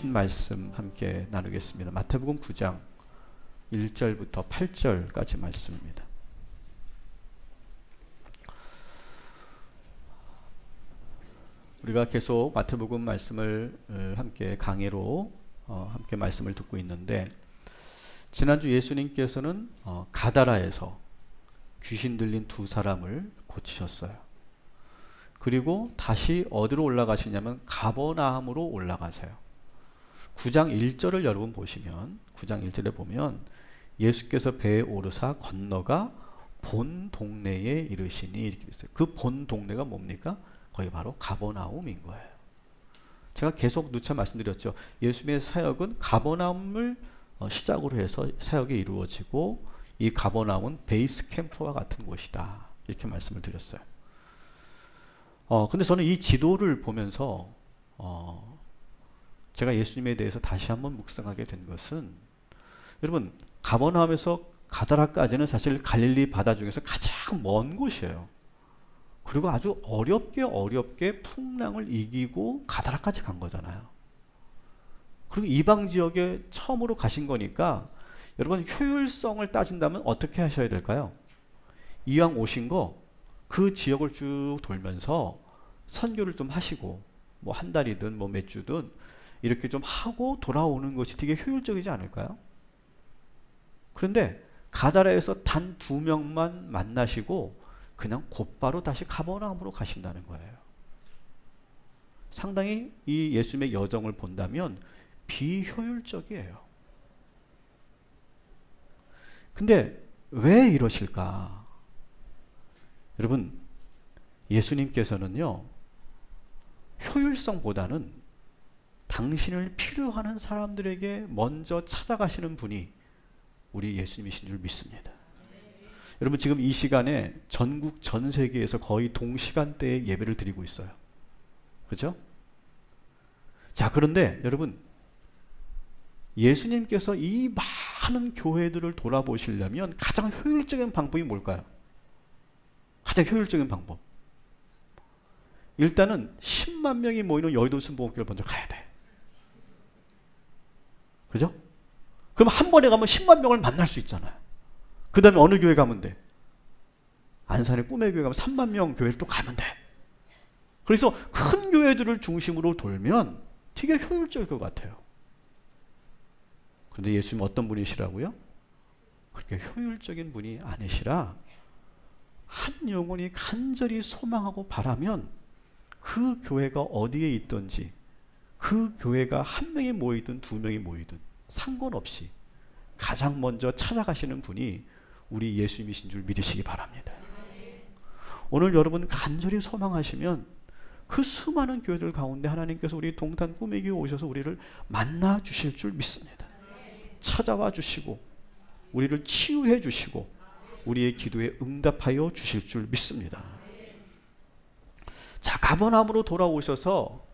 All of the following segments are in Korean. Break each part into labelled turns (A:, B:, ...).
A: 주신 말씀 함께 나누겠습니다. 마태복음 9장 1절부터 8절까지 말씀입니다. 우리가 계속 마태복음 말씀을 함께 강해로 함께 말씀을 듣고 있는데, 지난주 예수님께서는 가다라에서 귀신 들린 두 사람을 고치셨어요. 그리고 다시 어디로 올라가시냐면 가버나움으로 올라가세요. 9장 1절을 여러분 보시면, 9장 1절에 보면 예수께서 배에 오르사 건너가 본 동네에 이르시니 이렇게 있어요. 그 본 동네가 뭡니까? 거기 바로 가버나움인 거예요. 제가 계속 누차 말씀드렸죠. 예수님의 사역은 가버나움을 시작으로 해서 사역이 이루어지고, 이 가버나움은 베이스 캠프와 같은 곳이다, 이렇게 말씀을 드렸어요. 근데 저는 이 지도를 보면서 제가 예수님에 대해서 다시 한번 묵상하게 된 것은, 여러분, 가버나움에서 가다라까지는 사실 갈릴리 바다 중에서 가장 먼 곳이에요. 그리고 아주 어렵게 풍랑을 이기고 가다라까지 간 거잖아요. 그리고 이방 지역에 처음으로 가신 거니까, 여러분, 효율성을 따진다면 어떻게 하셔야 될까요? 이왕 오신 거 그 지역을 쭉 돌면서 선교를 좀 하시고, 뭐 한 달이든 뭐 몇 주든 이렇게 좀 하고 돌아오는 것이 되게 효율적이지 않을까요? 그런데 가다라에서 단 2명만 만나시고 그냥 곧바로 다시 가버나움으로 가신다는 거예요. 상당히 이 예수님의 여정을 본다면 비효율적이에요. 근데 왜 이러실까? 여러분, 예수님께서는요, 효율성보다는 당신을 필요하는 사람들에게 먼저 찾아가시는 분이 우리 예수님이신 줄 믿습니다. 여러분, 지금 이 시간에 전국 전 세계에서 거의 동시간대에 예배를 드리고 있어요. 그죠? 자, 그런데 여러분, 예수님께서 이 많은 교회들을 돌아보시려면 가장 효율적인 방법이 뭘까요? 가장 효율적인 방법. 일단은 10만 명이 모이는 여의도 순복음교회를 먼저 가야 돼. 그죠? 그럼 한 번에 가면 10만 명을 만날 수 있잖아요. 그 다음에 어느 교회 가면 돼? 안산의 꿈의 교회 가면 3만 명 교회를 또 가면 돼. 그래서 큰 교회들을 중심으로 돌면 되게 효율적일 것 같아요. 그런데 예수님 어떤 분이시라고요? 그렇게 효율적인 분이 아니시라, 한 영혼이 간절히 소망하고 바라면 그 교회가 어디에 있든지, 그 교회가 한 명이 모이든 2명이 모이든 상관없이 가장 먼저 찾아가시는 분이 우리 예수님이신 줄 믿으시기 바랍니다. 오늘 여러분 간절히 소망하시면 그 수많은 교회들 가운데 하나님께서 우리 동탄 꿈의 교회 오셔서 우리를 만나 주실 줄 믿습니다. 찾아와 주시고 우리를 치유해 주시고 우리의 기도에 응답하여 주실 줄 믿습니다. 자, 가버나움으로 돌아오셔서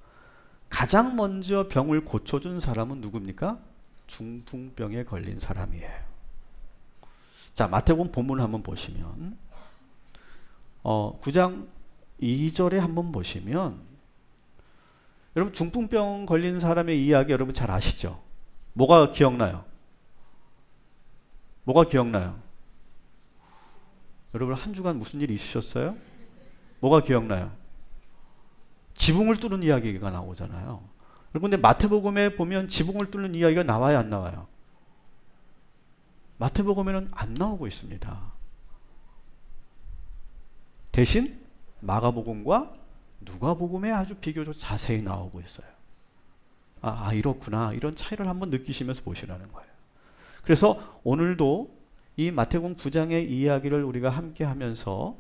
A: 가장 먼저 병을 고쳐준 사람은 누굽니까? 중풍병에 걸린 사람이에요. 자, 마태복음 본문을 한번 보시면 9장 2절에 한번 보시면, 여러분, 중풍병 걸린 사람의 이야기 여러분 잘 아시죠? 뭐가 기억나요? 뭐가 기억나요? 여러분, 한 주간 무슨 일이 있으셨어요? 뭐가 기억나요? 지붕을 뚫는 이야기가 나오잖아요. 여러분, 근데 마태복음에 보면 지붕을 뚫는 이야기가 나와요, 안 나와요? 마태복음에는 안 나오고 있습니다. 대신 마가복음과 누가복음에 아주 비교적 자세히 나오고 있어요. 이렇구나, 이런 차이를 한번 느끼시면서 보시라는 거예요. 그래서 오늘도 이 마태복음 9장의 이야기를 우리가 함께 하면서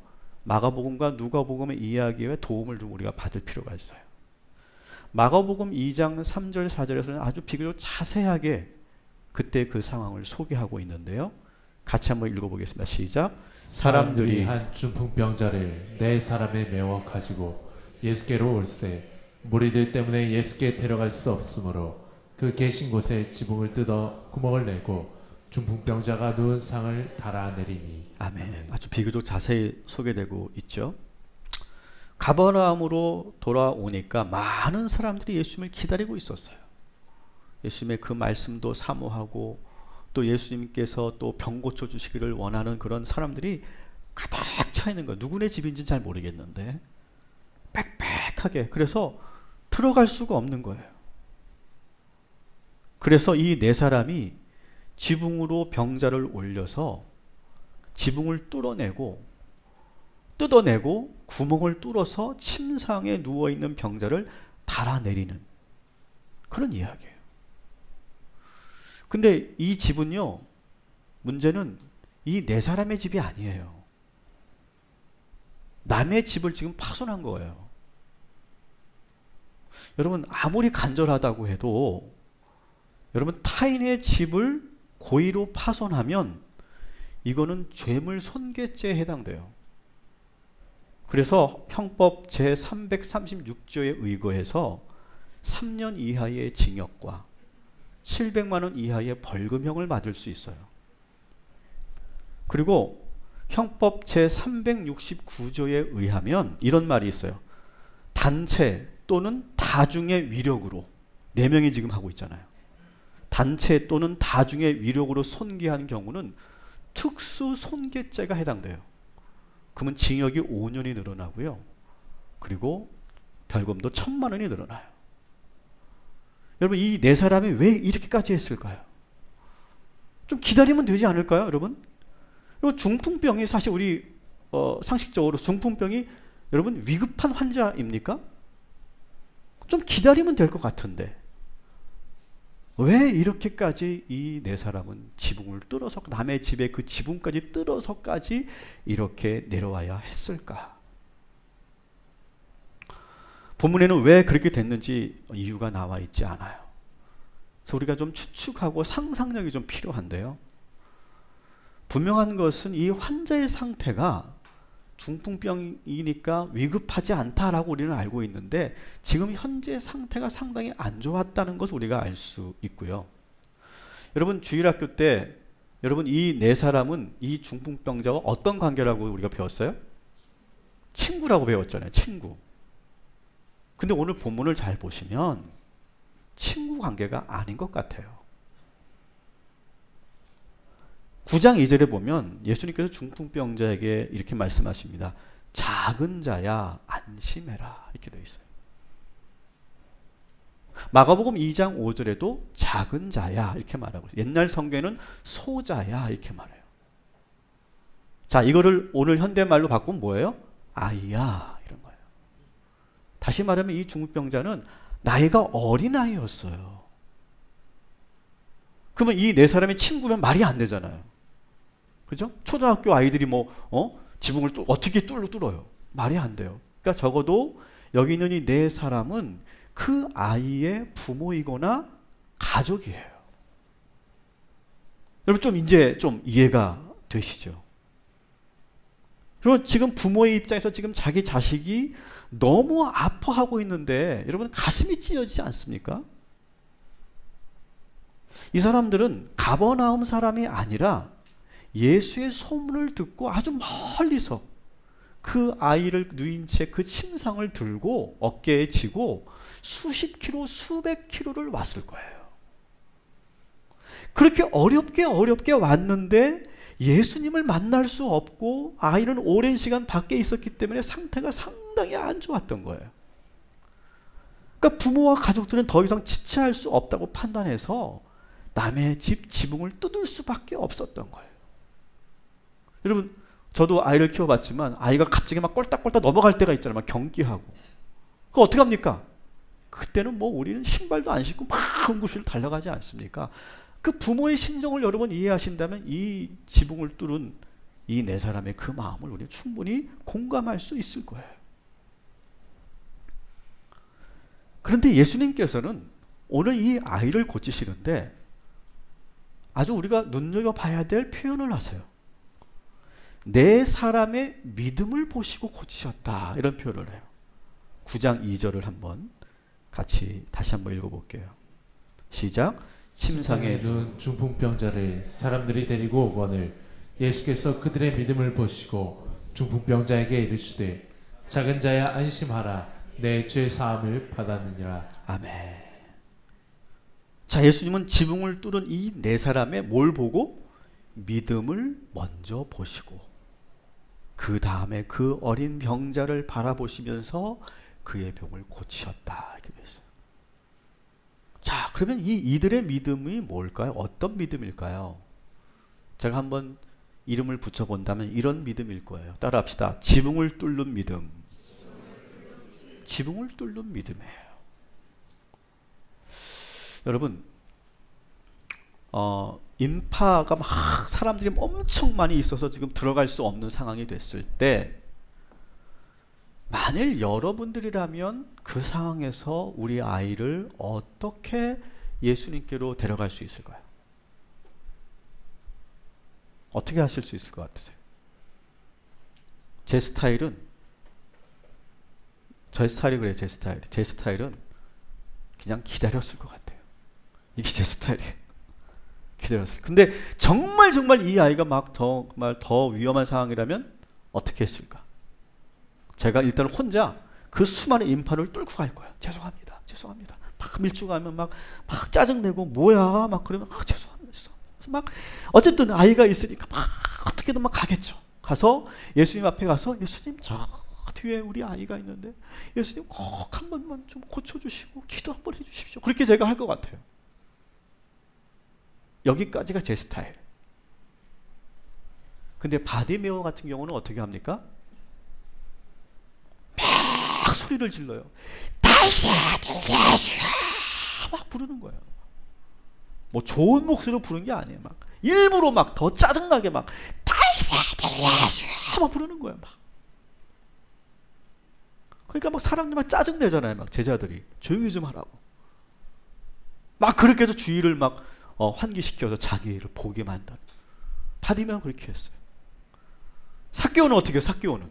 A: 마가복음과 누가복음의 이야기에 도움을 좀 우리가 받을 필요가 있어요. 마가복음 2장 3절 4절에서는 아주 비교적 자세하게 그때 그 상황을 소개하고 있는데요. 같이 한번 읽어보겠습니다. 시작.
B: 사람들이 한 중풍병자를 4사람에 메워 가지고 예수께로 올세, 무리들 때문에 예수께 데려갈 수 없으므로 그 계신 곳에 지붕을 뜯어 구멍을 내고 중풍병자가 누운 상을 달아내리니.
A: 아멘. 아주 비교적 자세히 소개되고 있죠. 가버나움으로 돌아오니까 많은 사람들이 예수님을 기다리고 있었어요. 예수님의 그 말씀도 사모하고 또 예수님께서 또 병 고쳐 주시기를 원하는 그런 사람들이 가득 차 있는 거예요. 누구네 집인지는 잘 모르겠는데 빽빽하게. 그래서 들어갈 수가 없는 거예요. 그래서 이 네 사람이 지붕으로 병자를 올려서 지붕을 뜯어내고 구멍을 뚫어서 침상에 누워있는 병자를 달아내리는 그런 이야기예요. 근데 이 집은요, 문제는 이 네 사람의 집이 아니에요. 남의 집을 지금 파손한 거예요. 여러분, 아무리 간절하다고 해도 여러분, 타인의 집을 고의로 파손하면 이거는 죄물 손괴죄에 해당돼요. 그래서 형법 제336조에 의거해서 3년 이하의 징역과 700만 원 이하의 벌금형을 받을 수 있어요. 그리고 형법 제369조에 의하면 이런 말이 있어요. 단체 또는 다중의 위력으로, 4명이 지금 하고 있잖아요. 단체 또는 다중의 위력으로 손괴한 경우는 특수 손괴죄가 해당돼요. 그러면 징역이 5년이 늘어나고요. 그리고 벌금도 1,000만 원이 늘어나요. 여러분, 이 네 사람이 왜 이렇게까지 했을까요? 좀 기다리면 되지 않을까요, 여러분? 여러분, 중풍병이 사실 우리 상식적으로 중풍병이 여러분 위급한 환자입니까? 좀 기다리면 될 것 같은데 왜 이렇게까지 이 네 사람은 지붕을 뚫어서, 남의 집에 그 지붕까지 뚫어서까지 이렇게 내려와야 했을까? 본문에는 왜 그렇게 됐는지 이유가 나와 있지 않아요. 그래서 우리가 좀 추측하고 상상력이 좀 필요한데요. 분명한 것은 이 환자의 상태가 중풍병이니까 위급하지 않다라고 우리는 알고 있는데 지금 현재 상태가 상당히 안 좋았다는 것을 우리가 알 수 있고요. 여러분, 주일학교 때 여러분 이 네 사람은 이 중풍병자와 어떤 관계라고 우리가 배웠어요? 친구라고 배웠잖아요. 친구. 근데 오늘 본문을 잘 보시면 친구 관계가 아닌 것 같아요. 9장 2절에 보면 예수님께서 중풍병자에게 이렇게 말씀하십니다. 작은 자야 안심해라, 이렇게 되어 있어요. 마가복음 2장 5절에도 작은 자야 이렇게 말하고 있어요. 옛날 성경에는 소자야 이렇게 말해요. 자, 이거를 오늘 현대말로 바꾸면 뭐예요? 아이야, 이런 거예요. 다시 말하면 이 중풍병자는 나이가 어린아이였어요. 그러면 이 네 사람의 친구면 말이 안 되잖아요. 그죠? 초등학교 아이들이 지붕을 어떻게 뚫어요? 말이 안 돼요. 그러니까 적어도 여기 있는 이 네 사람은 그 아이의 부모이거나 가족이에요. 여러분, 좀 이제 좀 이해가 되시죠? 그리고 지금 부모의 입장에서 지금 자기 자식이 너무 아파하고 있는데 여러분 가슴이 찢어지지 않습니까? 이 사람들은 가버나움 사람이 아니라 예수의 소문을 듣고 아주 멀리서 그 아이를 누인 채 그 침상을 들고 어깨에 지고 수십 킬로, 수백 킬로를 왔을 거예요. 그렇게 어렵게 왔는데 예수님을 만날 수 없고 아이는 오랜 시간 밖에 있었기 때문에 상태가 상당히 안 좋았던 거예요. 그러니까 부모와 가족들은 더 이상 지체할 수 없다고 판단해서 남의 집 지붕을 뜯을 수밖에 없었던 거예요. 여러분, 저도 아이를 키워봤지만 아이가 갑자기 막 꼴딱꼴딱 넘어갈 때가 있잖아요. 막 경기하고. 그거 어떻게 합니까? 그때는 우리는 신발도 안 신고 막 응급실로 달려가지 않습니까? 그 부모의 심정을 여러분 이해하신다면 이 지붕을 뚫은 이 네 사람의 그 마음을 우리는 충분히 공감할 수 있을 거예요. 그런데 예수님께서는 오늘 이 아이를 고치시는데 아주 우리가 눈여겨봐야 될 표현을 하세요. 네 사람의 믿음을 보시고 고치셨다, 이런 표현을 해요. 9장 2절을 한번 같이 다시 한번 읽어볼게요. 시작.
B: 침상에 누운 중풍병자를 사람들이 데리고 오거늘 예수께서 그들의 믿음을 보시고 중풍병자에게 이르시되 작은 자야 안심하라 내 죄 사함을 받았느니라.
A: 아멘. 자, 예수님은 지붕을 뚫은 이 네 사람의 뭘 보고? 믿음을 먼저 보시고 그 다음에 그 어린 병자를 바라보시면서 그의 병을 고치셨다 이렇게 되어 있어요. 자, 그러면 이들의 믿음이 뭘까요? 어떤 믿음일까요? 제가 한번 이름을 붙여본다면 이런 믿음일 거예요. 따라합시다. 지붕을 뚫는 믿음. 지붕을 뚫는 믿음이에요. 여러분, 인파가 막 사람들이 엄청 많이 있어서 지금 들어갈 수 없는 상황이 됐을 때, 만일 여러분들이라면 그 상황에서 우리 아이를 어떻게 예수님께로 데려갈 수 있을까요? 어떻게 하실 수 있을 것 같으세요? 제 스타일은 제 스타일은 그냥 기다렸을 것 같아요. 이게 제 스타일이에요. 기다렸어요. 근데 정말 이 아이가 막 정말 더 위험한 상황이라면 어떻게 했을까? 제가 일단 혼자 그 수많은 인파를 뚫고 갈 거야. 죄송합니다. 막 밀주 가면 막 짜증내고 뭐야 막 그러면 죄송합니다. 막 어쨌든 아이가 있으니까 막 어떻게든 막 가겠죠. 가서 예수님 앞에 가서 예수님 저 뒤에 우리 아이가 있는데 예수님 꼭 한 번만 좀 고쳐주시고 기도 한번 해주십시오. 그렇게 제가 할 것 같아요. 여기까지가 제 스타일. 근데 바디메오 같은 경우는 어떻게 합니까? 막 소리를 질러요. 다시 막 부르는 거예요. 뭐 좋은 목소리로 부르는 게 아니에요. 막 일부러 막 더 짜증나게 막 막 부르는 거예요. 막. 그러니까 막 사람들 막 짜증 내잖아요. 막 제자들이 조용히 좀 하라고. 막 그렇게 해서 주의를 막 환기시켜서 자기를 보게 만든. 바디메오는 그렇게 했어요. 삭개오는 어떻게 해요? 삭개오는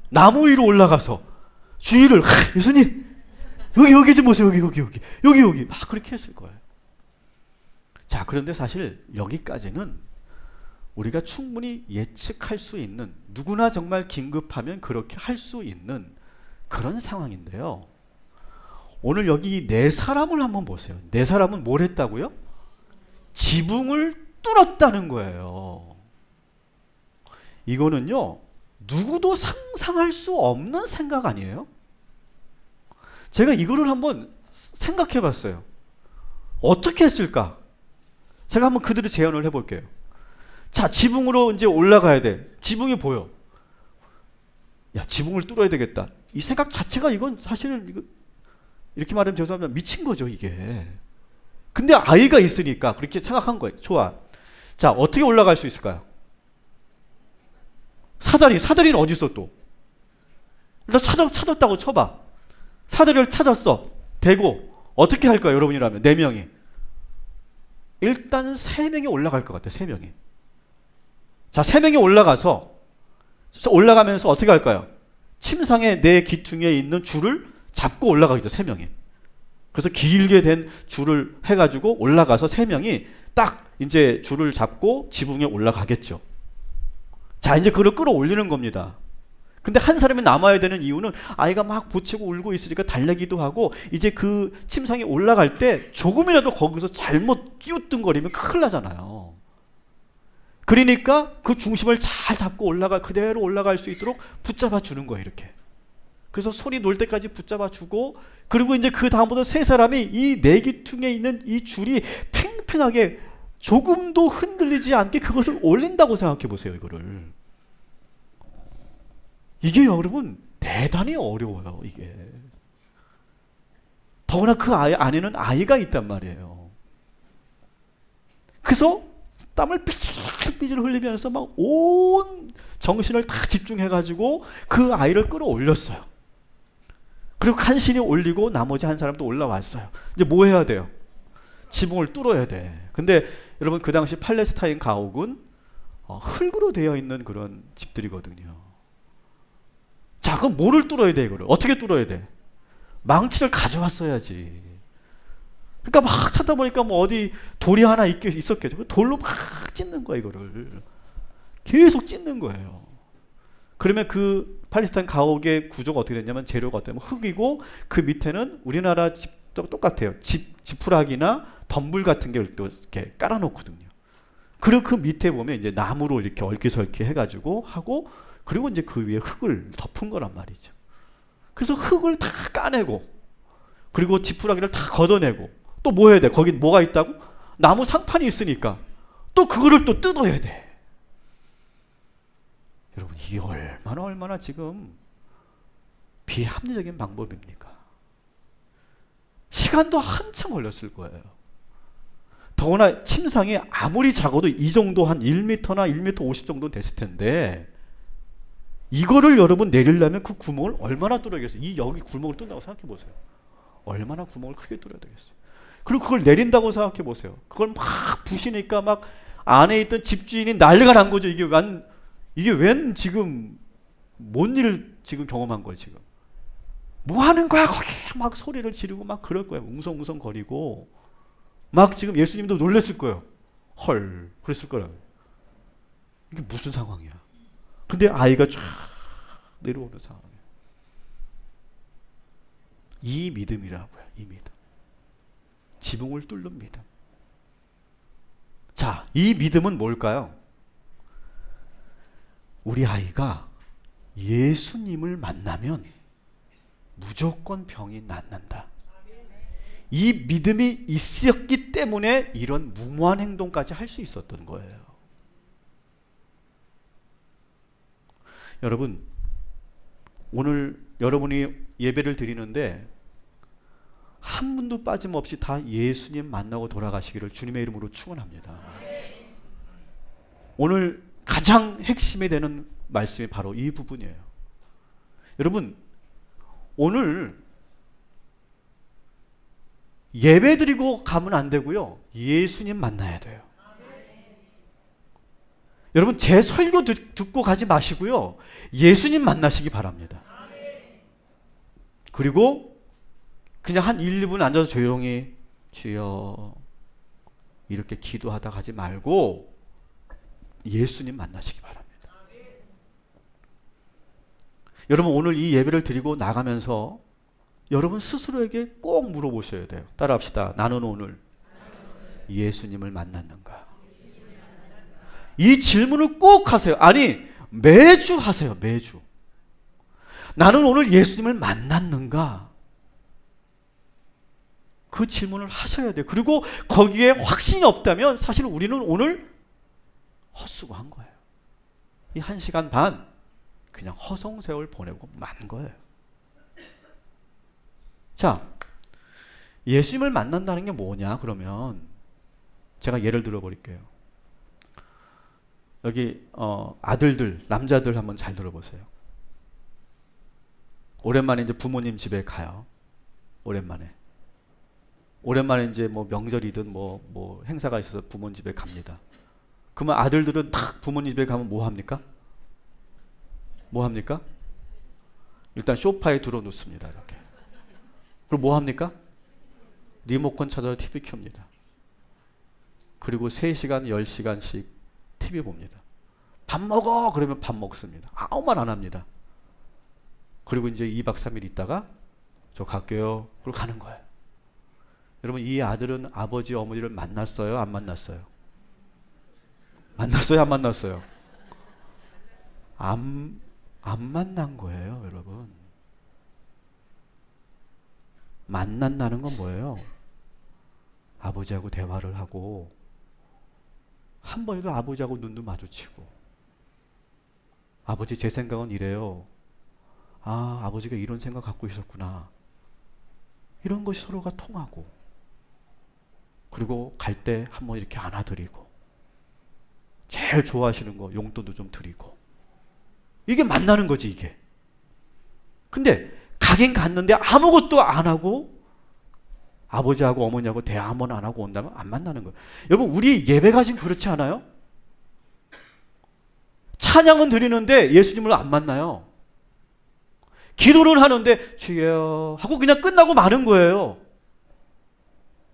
A: 나무 위로 올라가서 주의를 예수님 여기 좀 보세요. 여기 막 그렇게 했을 거예요. 자, 그런데 사실 여기까지는 우리가 충분히 예측할 수 있는, 누구나 정말 긴급하면 그렇게 할 수 있는 그런 상황인데요. 오늘 여기 네 사람을 한번 보세요. 네 사람은 뭘 했다고요? 지붕을 뚫었다는 거예요. 이거는요, 누구도 상상할 수 없는 생각 아니에요? 제가 이거를 한번 생각해 봤어요. 어떻게 했을까? 제가 한번 그대로 재현을 해볼게요. 자, 지붕으로 이제 올라가야 돼. 지붕이 보여. 야, 지붕을 뚫어야 되겠다. 이 생각 자체가 이건 사실은 이렇게 말하면 죄송하면 미친 거죠, 이게. 근데 아이가 있으니까 그렇게 생각한 거예요. 좋아. 자, 어떻게 올라갈 수 있을까요? 사다리는 어디 있어 또? 일단 찾았다고 쳐봐. 사다리를 찾았어. 대고 어떻게 할까요, 여러분이라면? 4명이. 일단 3명이 올라갈 것 같아요. 3명이. 자, 3명이 올라가면서 어떻게 할까요? 침상에 내 기퉁에 있는 줄을 잡고 올라가겠죠. 3명이. 그래서 길게 된 줄을 해가지고 올라가서 3명이 딱 이제 줄을 잡고 지붕에 올라가겠죠. 자, 이제 그걸 끌어올리는 겁니다. 근데 한 사람이 남아야 되는 이유는 아이가 막 보채고 울고 있으니까 달래기도 하고, 이제 그 침상에 올라갈 때 조금이라도 거기서 잘못 끼우뚱거리면 큰일 나잖아요. 그러니까 그 중심을 잘 잡고 그대로 올라갈 수 있도록 붙잡아 주는 거예요, 이렇게. 그래서 손이 놓을 때까지 붙잡아 주고, 그리고 이제 그 다음부터 3사람이 이 내기퉁에 있는 이 줄이 팽팽하게 조금도 흔들리지 않게 그것을 올린다고 생각해 보세요, 이거를. 이게 여러분 대단히 어려워요, 이게. 더구나 그 아이 안에는 아이가 있단 말이에요. 그래서 땀을 삐질삐질 흘리면서 막 온 정신을 다 집중해가지고 그 아이를 끌어올렸어요. 그리고 간신히 올리고 나머지 한 사람도 올라왔어요. 이제 뭐 해야 돼요? 지붕을 뚫어야 돼. 근데 여러분, 그 당시 팔레스타인 가옥은 흙으로 되어 있는 그런 집들이거든요. 자, 그럼 뭐를 뚫어야 돼, 이거를? 어떻게 뚫어야 돼? 망치를 가져왔어야지. 그러니까 막 찾다 보니까 뭐 어디 돌이 하나 있었겠죠. 돌로 막 찢는 거야, 이거를. 계속 찢는 거예요. 그러면 그 팔레스타인 가옥의 구조가 어떻게 됐냐면, 재료가 어때요? 흙이고 그 밑에는 우리나라 집도 똑같아요. 지푸라기나 덤불 같은 게 이렇게 깔아놓거든요. 그리고 그 밑에 보면 이제 나무로 이렇게 얽기설기 해가지고 하고, 그리고 이제 그 위에 흙을 덮은 거란 말이죠. 그래서 흙을 다 까내고, 그리고 지푸라기를 다 걷어내고, 또 뭐 해야 돼? 거기 뭐가 있다고? 나무 상판이 있으니까 또 그거를 또 뜯어야 돼. 여러분, 이게 얼마나 지금 비합리적인 방법입니까? 시간도 한참 걸렸을 거예요. 더구나 침상이 아무리 작아도 이 정도 한 1m나 1m 50 정도 됐을 텐데, 이거를 여러분 내리려면 그 구멍을 얼마나 뚫어야겠어요? 이 여기 구멍을 뚫는다고 생각해 보세요. 얼마나 구멍을 크게 뚫어야 되겠어요? 그리고 그걸 내린다고 생각해 보세요. 그걸 막 부시니까 막 안에 있던 집주인이 난리가 난 거죠. 이게 웬 지금 뭔 일을 지금 경험한 거예요, 지금. 뭐 하는 거야? 거기서 막 소리를 지르고 막 그럴 거예요. 웅성웅성 거리고. 막 지금 예수님도 놀랬을 거예요. 헐, 그랬을 거라고요. 이게 무슨 상황이야? 근데 아이가 쫙 내려오는 상황이에요. 이 믿음이라고요. 이 믿음. 지붕을 뚫는 믿음. 자, 이 믿음은 뭘까요? 우리 아이가 예수님을 만나면 무조건 병이 낫는다. 이 믿음이 있었기 때문에 이런 무모한 행동까지 할 수 있었던 거예요. 여러분, 오늘 여러분이 예배를 드리는데 한 분도 빠짐없이 다 예수님 만나고 돌아가시기를 주님의 이름으로 축원합니다. 오늘 가장 핵심이 되는 말씀이 바로 이 부분이에요. 여러분, 오늘 예배 드리고 가면 안 되고요. 예수님 만나야 돼요. 여러분, 제 설교 듣고 가지 마시고요. 예수님 만나시기 바랍니다. 그리고 그냥 한 1, 2분 앉아서 조용히 주여 이렇게 기도하다 가지 말고 예수님 만나시기 바랍니다. 여러분, 오늘 이 예배를 드리고 나가면서 여러분 스스로에게 꼭 물어보셔야 돼요. 따라합시다. 나는 오늘 예수님을 만났는가? 이 질문을 꼭 하세요. 아니, 매주 하세요. 매주. 나는 오늘 예수님을 만났는가? 그 질문을 하셔야 돼요. 그리고 거기에 확신이 없다면 사실 우리는 오늘 헛수고한 거예요. 이 1시간 반 그냥 허송세월 보내고 만 거예요. 자, 예수님을 만난다는 게 뭐냐? 그러면 제가 예를 들어 버릴게요. 여기 아들들, 남자들 한번 잘 들어보세요. 오랜만에 이제 부모님 집에 가요. 오랜만에 이제 뭐 명절이든 뭐 행사가 있어서 부모님 집에 갑니다. 그러면 아들들은 딱 부모님 집에 가면 뭐 합니까? 뭐 합니까? 일단 소파에 들어 눕습니다. 이렇게. 그리고 뭐 합니까? 리모컨 찾아서 TV 켭니다. 그리고 3시간, 10시간씩 TV 봅니다. 밥 먹어! 그러면 밥 먹습니다. 아무 말 안 합니다. 그리고 이제 2박 3일 있다가 저 갈게요. 그리고 가는 거예요. 여러분, 이 아들은 아버지, 어머니를 만났어요? 안 만났어요? 만났어요? 안 만났어요? 안 만난 거예요, 여러분. 만난다는 건 뭐예요? 아버지하고 대화를 하고 한 번이라도 아버지하고 눈도 마주치고, 아버지 제 생각은 이래요. 아, 아버지가 이런 생각 갖고 있었구나. 이런 것이 서로가 통하고, 그리고 갈 때 한번 이렇게 안아드리고, 제일 좋아하시는 거 용돈도 좀 드리고, 이게 만나는 거지, 이게. 근데 가긴 갔는데 아무것도 안 하고 아버지하고 어머니하고 대화 한번 안 하고 온다면 안 만나는 거예요. 여러분, 우리 예배가 지금 그렇지 않아요? 찬양은 드리는데 예수님을 안 만나요. 기도를 하는데 주여 하고 그냥 끝나고 마는 거예요.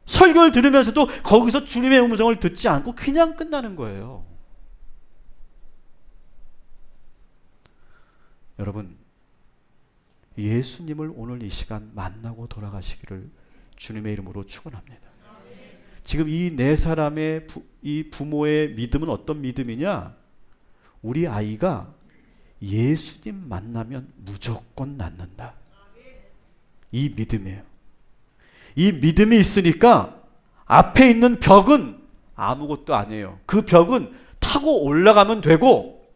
A: 설교를 들으면서도 거기서 주님의 음성을 듣지 않고 그냥 끝나는 거예요. 여러분, 예수님을 오늘 이 시간 만나고 돌아가시기를 주님의 이름으로 축원합니다. 지금 이 네 사람의 이 부모의 믿음은 어떤 믿음이냐? 우리 아이가 예수님 만나면 무조건 낫는다. 이 믿음이에요. 이 믿음이 있으니까 앞에 있는 벽은 아무것도 아니에요. 그 벽은 타고 올라가면 되고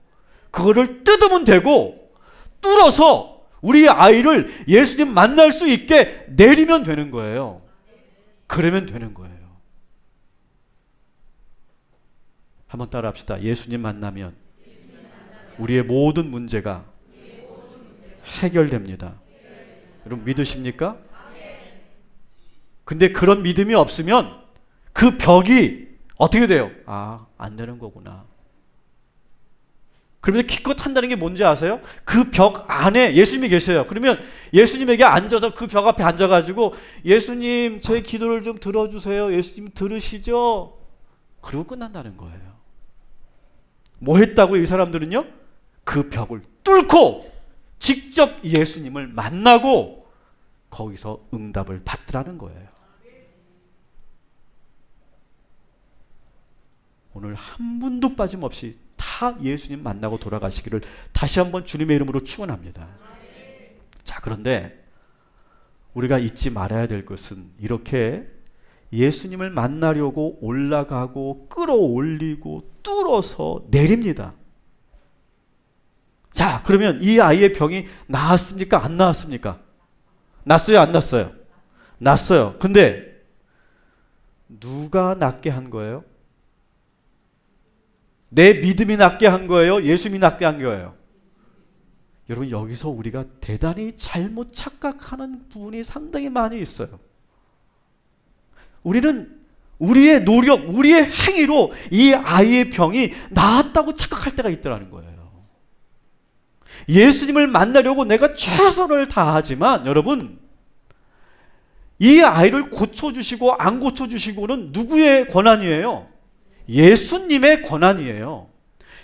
A: 그거를 뜯으면 되고 뚫어서 우리 아이를 예수님 만날 수 있게 내리면 되는 거예요. 그러면 되는 거예요. 한번 따라 합시다. 예수님 만나면 우리의 모든 문제가 해결됩니다. 여러분 믿으십니까? 근데 그런 믿음이 없으면 그 벽이 어떻게 돼요? 아, 안 되는 거구나. 그러면서 기껏 한다는 게 뭔지 아세요? 그 벽 안에 예수님이 계세요. 그러면 예수님에게 앉아서 그 벽 앞에 앉아가지고 예수님 제 기도를 좀 들어주세요. 예수님 들으시죠? 그러고 끝난다는 거예요. 뭐 했다고 이 사람들은요? 그 벽을 뚫고 직접 예수님을 만나고 거기서 응답을 받더라는 거예요. 오늘 한 분도 빠짐없이 다 예수님 만나고 돌아가시기를 다시 한번 주님의 이름으로 축원합니다. 자, 그런데 우리가 잊지 말아야 될 것은 이렇게 예수님을 만나려고 올라가고 끌어올리고 뚫어서 내립니다. 자, 그러면 이 아이의 병이 나았습니까? 안 나았습니까? 났어요? 안 났어요? 났어요. 근데 누가 낫게 한 거예요? 내 믿음이 낫게 한 거예요? 예수님이 낫게 한 거예요? 여러분, 여기서 우리가 대단히 잘못 착각하는 부분이 상당히 많이 있어요. 우리는 우리의 노력, 우리의 행위로 이 아이의 병이 나았다고 착각할 때가 있더라는 거예요. 예수님을 만나려고 내가 최선을 다하지만 여러분, 이 아이를 고쳐주시고 안 고쳐주시고는 누구의 권한이에요? 예수님의 권한이에요.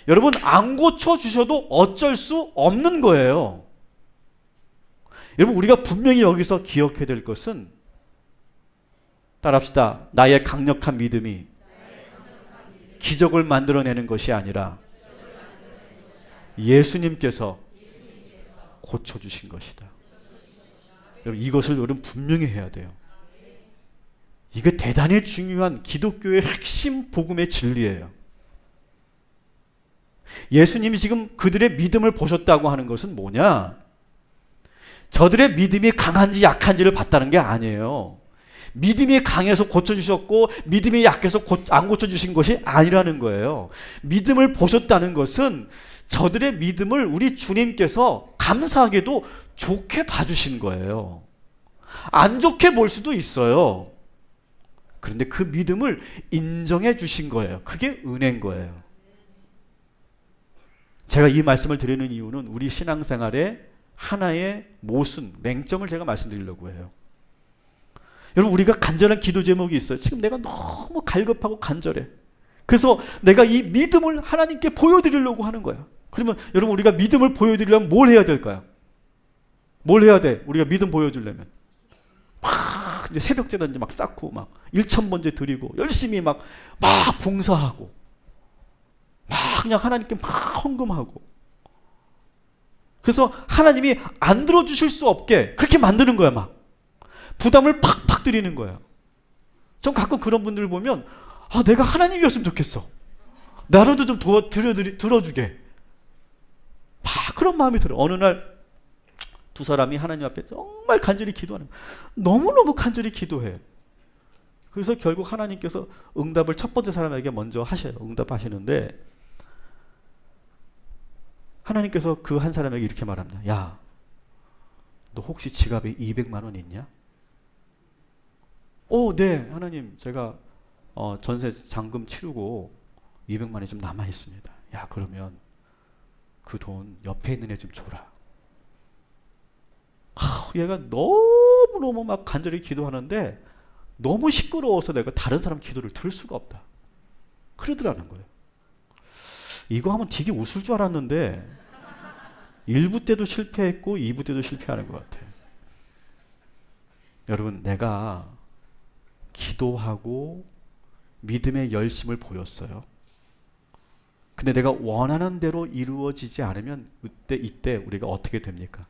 A: 여러분, 안 고쳐주셔도 어쩔 수 없는 거예요. 여러분, 우리가 분명히 여기서 기억해야 될 것은, 따라합시다. 나의 강력한 믿음이 기적을 만들어내는 것이 아니라 예수님께서 고쳐주신 것이다. 여러분, 이것을 여러분 분명히 해야 돼요. 이게 대단히 중요한 기독교의 핵심 복음의 진리예요. 예수님이 지금 그들의 믿음을 보셨다고 하는 것은 뭐냐? 저들의 믿음이 강한지 약한지를 봤다는 게 아니에요. 믿음이 강해서 고쳐주셨고 믿음이 약해서 안 고쳐주신 것이 아니라는 거예요. 믿음을 보셨다는 것은 저들의 믿음을 우리 주님께서 감사하게도 좋게 봐주신 거예요. 안 좋게 볼 수도 있어요. 그런데 그 믿음을 인정해 주신 거예요. 그게 은혜인 거예요. 제가 이 말씀을 드리는 이유는 우리 신앙생활의 하나의 모순, 맹점을 제가 말씀드리려고 해요. 여러분, 우리가 간절한 기도 제목이 있어요. 지금 내가 너무 갈급하고 간절해. 그래서 내가 이 믿음을 하나님께 보여드리려고 하는 거야. 그러면 여러분, 우리가 믿음을 보여드리려면 뭘 해야 될까요? 뭘 해야 돼? 우리가 믿음 보여주려면 막 이제 새벽제단 이제 막 쌓고 막 1,000번째 드리고 열심히 막 봉사하고 막 그냥 하나님께 막 헌금하고, 그래서 하나님이 안 들어주실 수 없게 그렇게 만드는 거야. 막 부담을 팍팍 드리는 거야. 전 가끔 그런 분들 보면 내가 하나님이었으면 좋겠어. 나라도 좀 들어주게. 막 그런 마음이 들어요. 어느 날 두 사람이 하나님 앞에 정말 간절히 기도하는 거예요. 너무너무 간절히 기도해. 그래서 결국 하나님께서 응답을 첫 번째 사람에게 먼저 하셔요. 응답하시는데 하나님께서 그 한 사람에게 이렇게 말합니다. 야, 너 혹시 지갑에 200만 원 있냐? 네, 하나님, 제가 전세 잔금 치르고 200만 원이 좀 남아 있습니다. 야, 그러면 그 돈 옆에 있는 애 좀 줘라. 얘가 너무너무 막 간절히 기도하는데 너무 시끄러워서 내가 다른 사람 기도를 들을 수가 없다. 그러더라는 거예요. 이거 하면 되게 웃을 줄 알았는데 1부 때도 실패했고 2부 때도 실패하는 것 같아요. 여러분, 내가 기도하고 믿음의 열심을 보였어요. 근데 내가 원하는 대로 이루어지지 않으면 이때 우리가 어떻게 됩니까?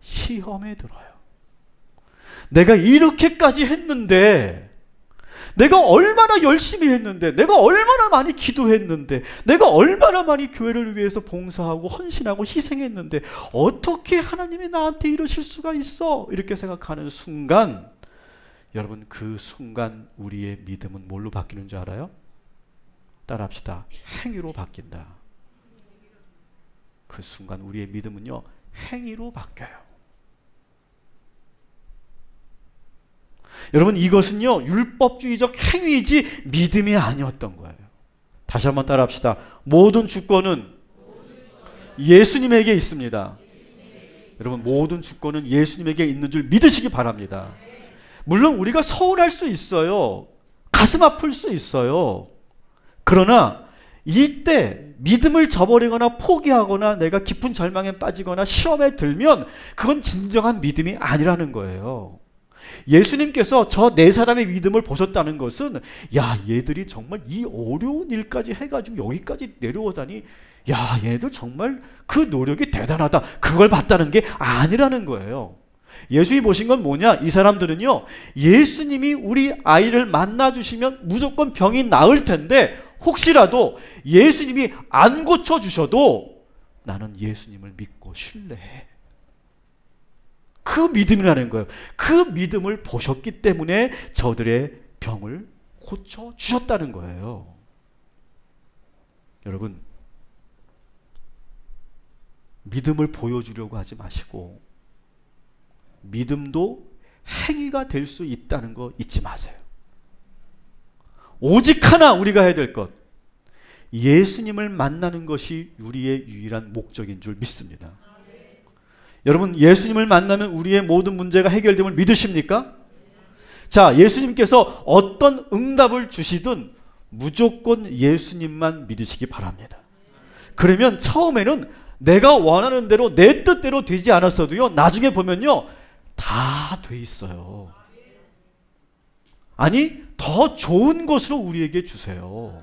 A: 시험에 들어요. 내가 이렇게까지 했는데, 내가 얼마나 열심히 했는데, 내가 얼마나 많이 기도했는데, 내가 얼마나 많이 교회를 위해서 봉사하고 헌신하고 희생했는데 어떻게 하나님이 나한테 이러실 수가 있어? 이렇게 생각하는 순간, 여러분, 그 순간 우리의 믿음은 뭘로 바뀌는 줄 알아요? 따라합시다. 행위로 바뀐다. 그 순간 우리의 믿음은요, 행위로 바뀌어요. 여러분, 이것은요, 율법주의적 행위이지 믿음이 아니었던 거예요. 다시 한번 따라합시다. 모든 주권은 예수님에게 있습니다. 여러분, 모든 주권은 예수님에게 있는 줄 믿으시기 바랍니다. 물론 우리가 서운할 수 있어요. 가슴 아플 수 있어요. 그러나 이때 믿음을 저버리거나 포기하거나 내가 깊은 절망에 빠지거나 시험에 들면 그건 진정한 믿음이 아니라는 거예요. 예수님께서 저 네 사람의 믿음을 보셨다는 것은, 야, 얘들이 정말 이 어려운 일까지 해가지고 여기까지 내려오다니, 야, 얘들 정말 그 노력이 대단하다, 그걸 봤다는 게 아니라는 거예요. 예수님이 보신 건 뭐냐? 이 사람들은요, 예수님이 우리 아이를 만나주시면 무조건 병이 나을 텐데 혹시라도 예수님이 안 고쳐주셔도 나는 예수님을 믿고 신뢰해. 그 믿음이라는 거예요. 그 믿음을 보셨기 때문에 저들의 병을 고쳐주셨다는 거예요. 여러분, 믿음을 보여주려고 하지 마시고 믿음도 행위가 될 수 있다는 거 잊지 마세요. 오직 하나 우리가 해야 될 것, 예수님을 만나는 것이 우리의 유일한 목적인 줄 믿습니다. 여러분, 예수님을 만나면 우리의 모든 문제가 해결됨을 믿으십니까? 자, 예수님께서 어떤 응답을 주시든 무조건 예수님만 믿으시기 바랍니다. 그러면 처음에는 내가 원하는 대로 내 뜻대로 되지 않았어도요, 나중에 보면요, 다 돼 있어요. 아니, 더 좋은 것으로 우리에게 주세요.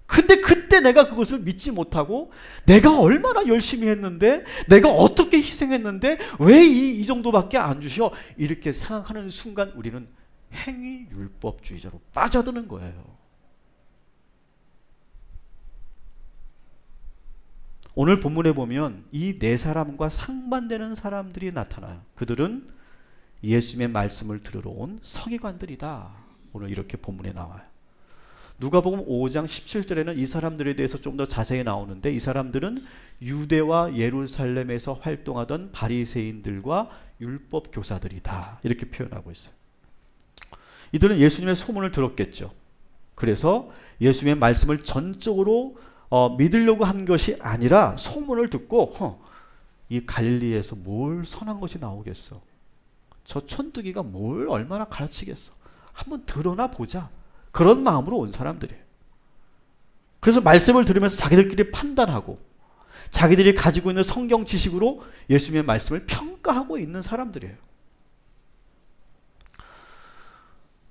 A: 근데 그때 내가 그것을 믿지 못하고 내가 얼마나 열심히 했는데, 내가 어떻게 희생했는데 왜 이 정도밖에 안 주셔? 이렇게 생각하는 순간 우리는 행위율법주의자로 빠져드는 거예요. 오늘 본문에 보면 이 네 사람과 상반되는 사람들이 나타나요. 그들은 예수님의 말씀을 들으러 온 서기관들이다. 오늘 이렇게 본문에 나와요. 누가복음 5장 17절에는 이 사람들에 대해서 좀 더 자세히 나오는데, 이 사람들은 유대와 예루살렘에서 활동하던 바리새인들과 율법 교사들이다. 이렇게 표현하고 있어요. 이들은 예수님의 소문을 들었겠죠. 그래서 예수님의 말씀을 전적으로 믿으려고 한 것이 아니라 소문을 듣고 이 갈릴리에서 뭘 선한 것이 나오겠어. 저 촌뜨기가 뭘 얼마나 가르치겠어. 한번 들어나 보자. 그런 마음으로 온 사람들이에요. 그래서 말씀을 들으면서 자기들끼리 판단하고 자기들이 가지고 있는 성경 지식으로 예수님의 말씀을 평가하고 있는 사람들이에요.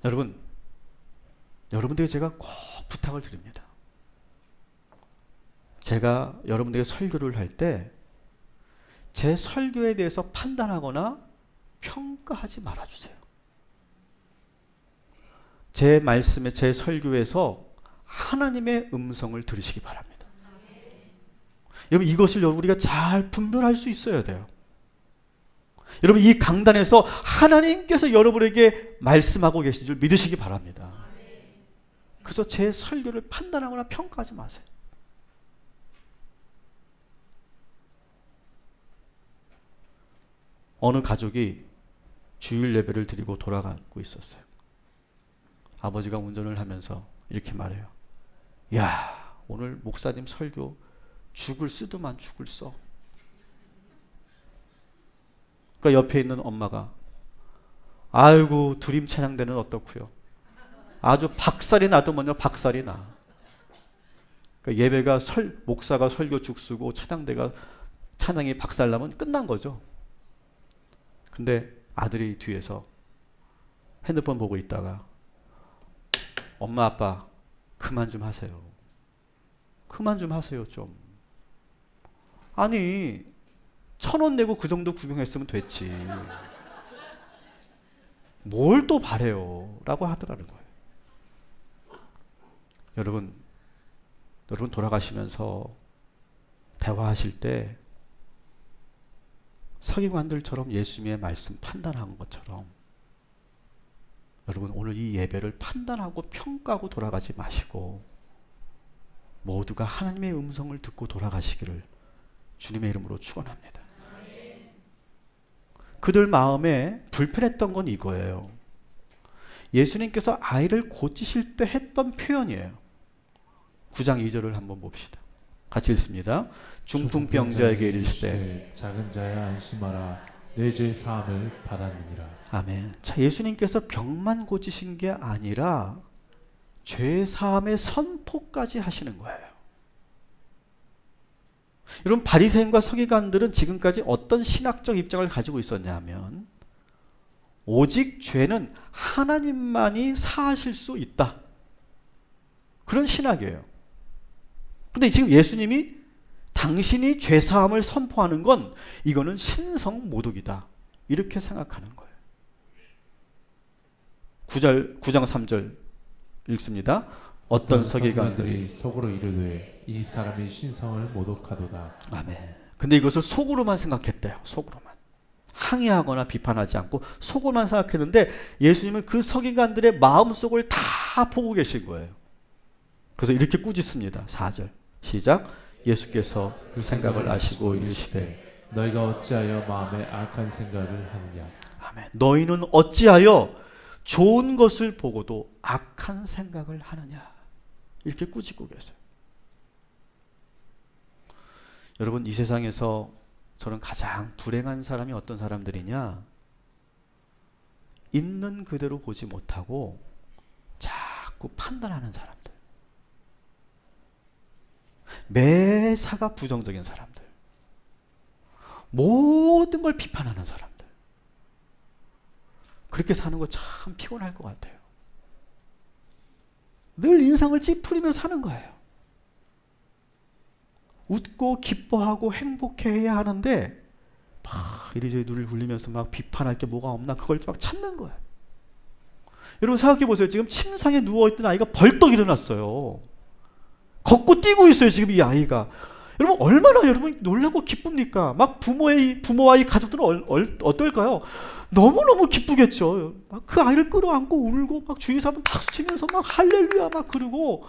A: 여러분, 여러분들에게 제가 꼭 부탁을 드립니다. 제가 여러분들에게 설교를 할 때 제 설교에 대해서 판단하거나 평가하지 말아주세요. 제 말씀에, 제 설교에서 하나님의 음성을 들으시기 바랍니다. 여러분, 이것을 우리가 잘 분별할 수 있어야 돼요. 여러분, 이 강단에서 하나님께서 여러분에게 말씀하고 계신 줄 믿으시기 바랍니다. 그래서 제 설교를 판단하거나 평가하지 마세요. 어느 가족이 주일 예배를 드리고 돌아가고 있었어요. 아버지가 운전을 하면서 이렇게 말해요. 야, 오늘 목사님 설교 죽을 쓰더만 죽을 써. 그러니까 옆에 있는 엄마가, 아이고 두림 찬양대는 어떻고요? 아주 박살이 나더만요. 박살이 나. 그러니까 예배가 목사가 설교 죽 쓰고 찬양대가 찬양이 박살나면 끝난 거죠. 근데 아들이 뒤에서 핸드폰 보고 있다가 엄마 아빠 그만 좀 하세요. 그만 좀 하세요 좀. 아니 1,000원 내고 그 정도 구경했으면 됐지. 뭘 또 바래요 라고 하더라는 거예요. 여러분 돌아가시면서 대화하실 때 서기관들처럼 예수님의 말씀 판단한 것처럼 여러분 오늘 이 예배를 판단하고 평가하고 돌아가지 마시고 모두가 하나님의 음성을 듣고 돌아가시기를 주님의 이름으로 축원합니다. 그들 마음에 불편했던 건 이거예요. 예수님께서 아이를 고치실 때 했던 표현이에요. 9장 2절을 한번 봅시다. 같이 읽습니다. 중풍병자에게 이르시되
B: 작은 자야 안심하라 내 죄 사함을 받았느니라.
A: 아멘. 자, 예수님께서 병만 고치신 게 아니라 죄 사함의 선포까지 하시는 거예요. 여러분 바리새인과 서기관들은 지금까지 어떤 신학적 입장을 가지고 있었냐면 오직 죄는 하나님만이 사하실 수 있다. 그런 신학이에요. 근데 지금 예수님이 당신이 죄사함을 선포하는 건 이거는 신성 모독이다. 이렇게 생각하는 거예요. 9장 3절 읽습니다. 어떤 서기관들이
B: 속으로 이르되 이 사람이 신성을 모독하도다.
A: 아멘. 근데 이것을 속으로만 생각했대요. 속으로만. 항의하거나 비판하지 않고 속으로만 생각했는데 예수님은 그 서기관들의 마음속을 다 보고 계신 거예요. 그래서 이렇게 꾸짖습니다. 4절 시작. 예수께서 그 생각을 아시고 이르시되
B: 너희가 어찌하여 마음에 악한 생각을 하느냐.
A: 아멘. 너희는 어찌하여 좋은 것을 보고도 악한 생각을 하느냐. 이렇게 꾸짖고 계세요. 여러분 이 세상에서 저는 가장 불행한 사람이 어떤 사람들이냐? 있는 그대로 보지 못하고 자꾸 판단하는 사람들. 매사가 부정적인 사람들. 모든 걸 비판하는 사람들. 그렇게 사는 거 참 피곤할 것 같아요. 늘 인상을 찌푸리며 사는 거예요. 웃고 기뻐하고 행복해야 하는데 막 이리저리 눈을 굴리면서 막 비판할 게 뭐가 없나 그걸 막 찾는 거예요. 여러분 생각해 보세요. 지금 침상에 누워있던 아이가 벌떡 일어났어요. 걷고 뛰고 있어요. 지금 이 아이가. 여러분 얼마나 여러분 놀라고 기쁩니까? 막 부모와 이 가족들은 어떨까요? 너무너무 기쁘겠죠. 막 그 아이를 끌어안고 울고 막 주위 사람 박수 치면서 막 할렐루야 막 그러고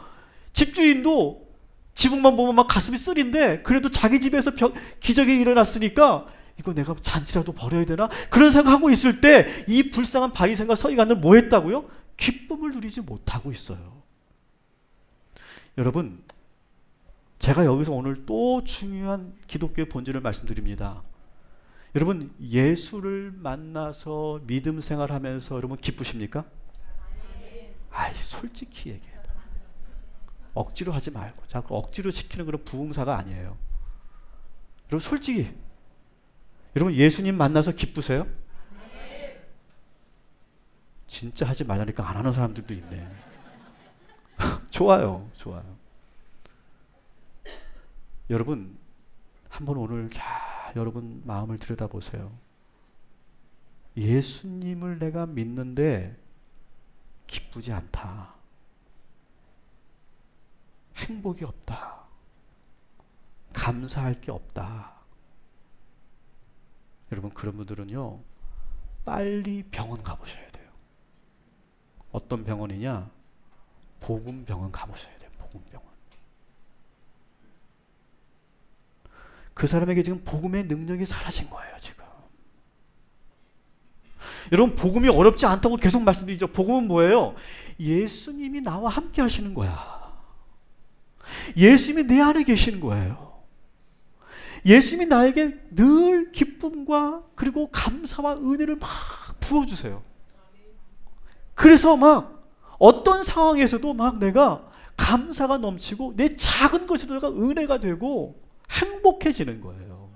A: 집주인도 지붕만 보면 막 가슴이 쓰린데 그래도 자기 집에서 기적이 일어났으니까 이거 내가 잔치라도 벌여야 되나? 그런 생각하고 있을 때 이 불쌍한 바리새인과 서기관들 뭐 했다고요? 기쁨을 누리지 못하고 있어요. 여러분 제가 여기서 오늘 또 중요한 기독교의 본질을 말씀드립니다. 여러분 예수를 만나서 믿음 생활하면서 여러분 기쁘십니까? 아이 솔직히 얘기해요. 억지로 하지 말고 자꾸 억지로 시키는 그런 부흥사가 아니에요. 여러분 솔직히 여러분 예수님 만나서 기쁘세요? 진짜 하지 말라니까 안 하는 사람들도 있네. 좋아요. 여러분 한번 오늘 잘 여러분 마음을 들여다보세요. 예수님을 내가 믿는데 기쁘지 않다. 행복이 없다. 감사할 게 없다. 여러분 그런 분들은요 빨리 병원 가보셔야 돼요. 어떤 병원이냐? 복음병원 가보셔야 돼요. 복음병원. 그 사람에게 지금 복음의 능력이 사라진 거예요. 지금 여러분 복음이 어렵지 않다고 계속 말씀드리죠. 복음은 뭐예요? 예수님이 나와 함께 하시는 거야. 예수님이 내 안에 계시는 거예요. 예수님이 나에게 늘 기쁨과 그리고 감사와 은혜를 막 부어주세요. 그래서 막 어떤 상황에서도 막 내가 감사가 넘치고 내 작은 것에도 내가 은혜가 되고 행복해지는 거예요.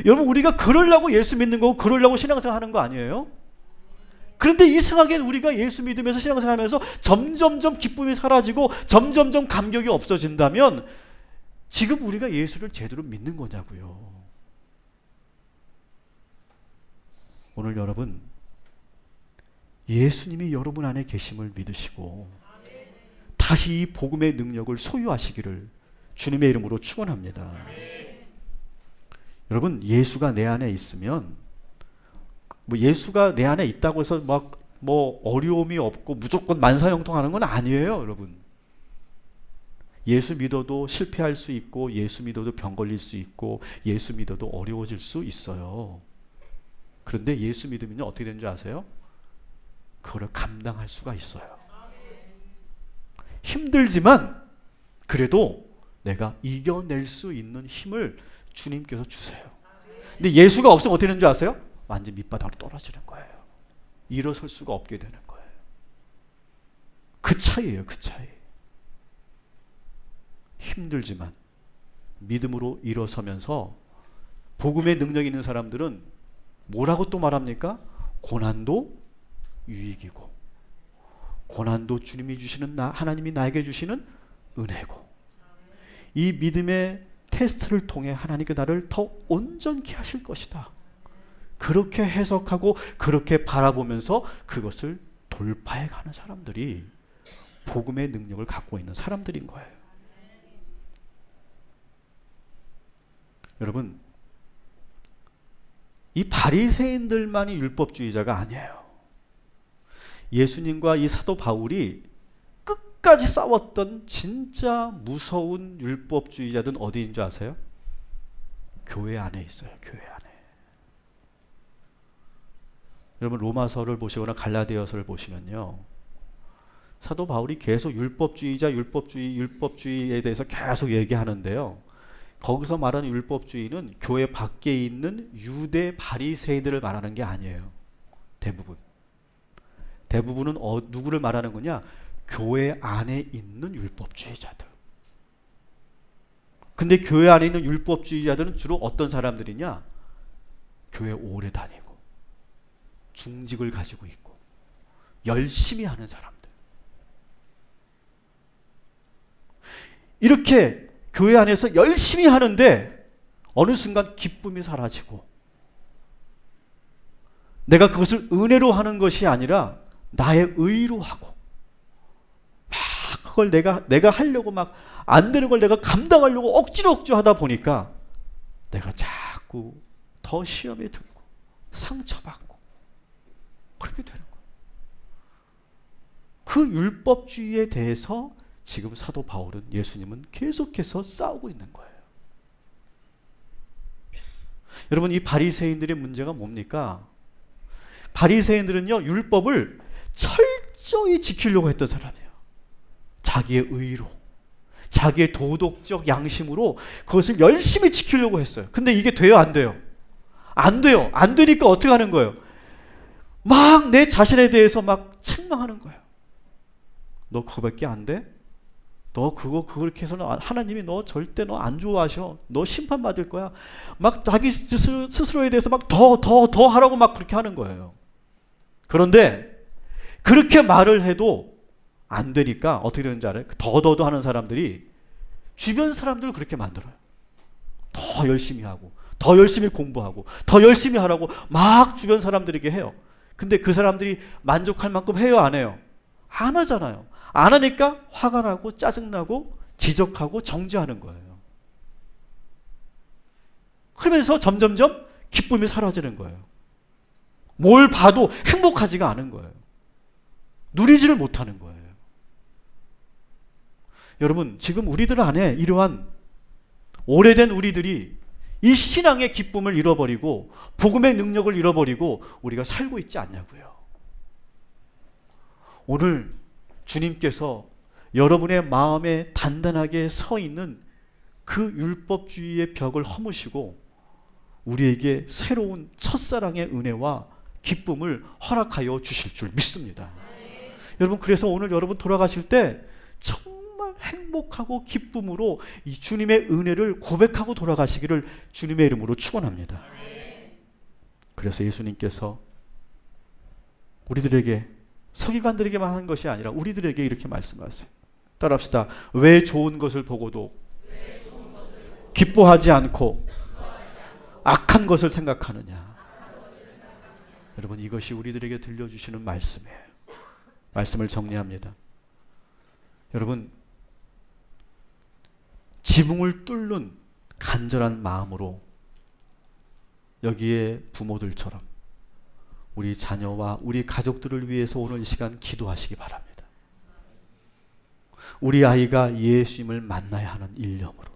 A: 여러분 우리가 그러려고 예수 믿는 거고 그러려고 신앙생활 하는 거 아니에요? 그런데 이상하게 우리가 예수 믿으면서 신앙생활하면서 점점점 기쁨이 사라지고 점점점 감격이 없어진다면 지금 우리가 예수를 제대로 믿는 거냐고요. 오늘 여러분, 예수님이 여러분 안에 계심을 믿으시고 다시 이 복음의 능력을 소유하시기를 주님의 이름으로 축원합니다. 여러분, 예수가 내 안에 있으면, 예수가 내 안에 있다고 해서 어려움이 없고 무조건 만사형통하는 건 아니에요, 여러분. 예수 믿어도 실패할 수 있고, 예수 믿어도 병 걸릴 수 있고, 예수 믿어도 어려워질 수 있어요. 그런데 예수 믿으면 어떻게 되는 줄 아세요? 그걸 감당할 수가 있어요. 힘들지만 그래도 내가 이겨낼 수 있는 힘을 주님께서 주세요. 근데 예수가 없으면 어떻게 되는 줄 아세요? 완전 밑바닥으로 떨어지는 거예요. 일어설 수가 없게 되는 거예요. 그 차이예요, 그 차이. 힘들지만 믿음으로 일어서면서 복음의 능력이 있는 사람들은 뭐라고 또 말합니까? 고난도 유익이고, 고난도 주님이 주시는, 하나님이 나에게 주시는 은혜고, 이 믿음의 테스트를 통해 하나님께 나를 더 온전케 하실 것이다. 그렇게 해석하고 그렇게 바라보면서 그것을 돌파해 가는 사람들이 복음의 능력을 갖고 있는 사람들인 거예요. 여러분, 이 바리새인들만이 율법주의자가 아니에요. 예수님과 이 사도 바울이 끝까지 싸웠던 진짜 무서운 율법주의자들은 어디인 줄 아세요? 교회 안에 있어요. 교회 안에. 여러분, 로마서를 보시거나 갈라디아서를 보시면요, 사도 바울이 계속 율법주의에 대해서 계속 얘기하는데요, 거기서 말하는 율법주의는 교회 밖에 있는 유대 바리새인들을 말하는 게 아니에요. 대부분은 누구를 말하는 거냐? 교회 안에 있는 율법주의자들. 근데 교회 안에 있는 율법주의자들은 주로 어떤 사람들이냐? 교회 오래 다니고 중직을 가지고 있고 열심히 하는 사람들. 이렇게 교회 안에서 열심히 하는데 어느 순간 기쁨이 사라지고, 내가 그것을 은혜로 하는 것이 아니라 나의 의로 하고, 막 그걸 내가 하려고 막 안 되는 걸 내가 감당하려고 억지로 하다 보니까 내가 자꾸 더 시험에 들고 상처받고 그렇게 되는 거예요. 그 율법주의에 대해서 지금 사도 바울은, 예수님은 계속해서 싸우고 있는 거예요. 여러분, 이 바리새인들의 문제가 뭡니까? 바리새인들은요, 율법을 철저히 지키려고 했던 사람이에요. 자기의 의로, 자기의 도덕적 양심으로 그것을 열심히 지키려고 했어요. 근데 이게 돼요, 안 돼요? 안 돼요. 안 되니까 어떻게 하는 거예요? 막 내 자신에 대해서 막 책망하는 거예요. 너 그거밖에 안 돼? 너 그렇게 해서는 하나님이 너 절대 너 안 좋아하셔. 너 심판받을 거야. 막 자기 스스로에 대해서 막 더 하라고 막 그렇게 하는 거예요. 그런데 그렇게 말을 해도 안 되니까 어떻게 되는지 알아요? 더 하는 사람들이 주변 사람들을 그렇게 만들어요. 더 열심히 하고, 더 열심히 공부하고, 더 열심히 하라고 막 주변 사람들에게 해요. 근데 그 사람들이 만족할 만큼 해요, 안 해요? 안 하잖아요. 안 하니까 화가 나고 짜증나고 지적하고 정죄하는 거예요. 그러면서 점점점 기쁨이 사라지는 거예요. 뭘 봐도 행복하지가 않은 거예요. 누리지를 못하는 거예요. 여러분, 지금 우리들 안에 이러한 오래된 우리들이 이 신앙의 기쁨을 잃어버리고 복음의 능력을 잃어버리고 우리가 살고 있지 않냐고요. 오늘 주님께서 여러분의 마음에 단단하게 서 있는 그 율법주의의 벽을 허무시고 우리에게 새로운 첫사랑의 은혜와 기쁨을 허락하여 주실 줄 믿습니다. 여러분, 그래서 오늘 여러분 돌아가실 때 정말 행복하고 기쁨으로 이 주님의 은혜를 고백하고 돌아가시기를 주님의 이름으로 축원합니다. 그래서 예수님께서 우리들에게, 서기관들에게만 한 것이 아니라 우리들에게 이렇게 말씀하세요. 따라합시다. 왜 좋은 것을 보고도 기뻐하지 않고 악한 것을 생각하느냐. 여러분, 이것이 우리들에게 들려주시는 말씀이에요. 말씀을 정리합니다. 여러분, 지붕을 뚫는 간절한 마음으로 여기에 부모들처럼 우리 자녀와 우리 가족들을 위해서 오늘 이 시간 기도하시기 바랍니다. 우리 아이가 예수님을 만나야 하는 일념으로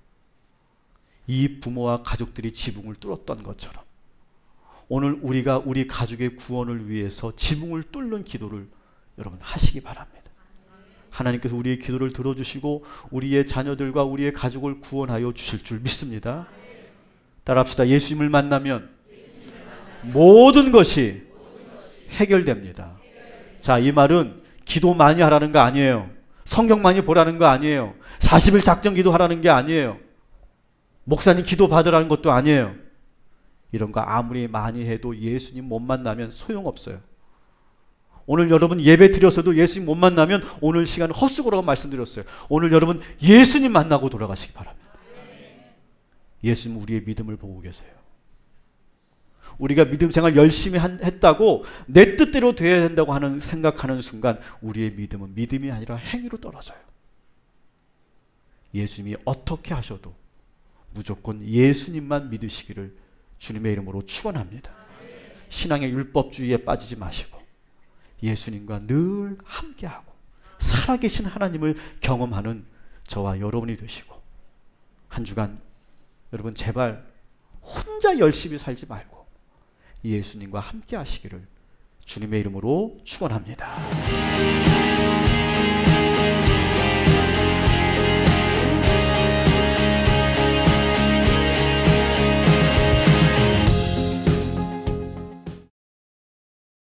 A: 이 부모와 가족들이 지붕을 뚫었던 것처럼 오늘 우리가 우리 가족의 구원을 위해서 지붕을 뚫는 기도를 여러분 하시기 바랍니다. 하나님께서 우리의 기도를 들어주시고 우리의 자녀들과 우리의 가족을 구원하여 주실 줄 믿습니다. 따라합시다. 예수님을 만나면 모든 것이 해결됩니다. 자, 이 말은 기도 많이 하라는 거 아니에요. 성경 많이 보라는 거 아니에요. 40일 작정 기도하라는 게 아니에요. 목사님 기도 받으라는 것도 아니에요. 이런 거 아무리 많이 해도 예수님 못 만나면 소용없어요. 오늘 여러분 예배 드렸어도 예수님 못 만나면 오늘 시간 헛수고라고 말씀드렸어요. 오늘 여러분 예수님 만나고 돌아가시기 바랍니다. 예수님 우리의 믿음을 보고 계세요. 우리가 믿음 생활 열심히 했다고 내 뜻대로 돼야 된다고 생각하는 순간 우리의 믿음은 믿음이 아니라 행위로 떨어져요. 예수님이 어떻게 하셔도 무조건 예수님만 믿으시기를 주님의 이름으로 축원합니다. 신앙의 율법주의에 빠지지 마시고 예수님과 늘 함께하고 살아계신 하나님을 경험하는 저와 여러분이 되시고, 한 주간 여러분 제발 혼자 열심히 살지 말고 예수님과 함께 하시기를 주님의 이름으로 축원합니다.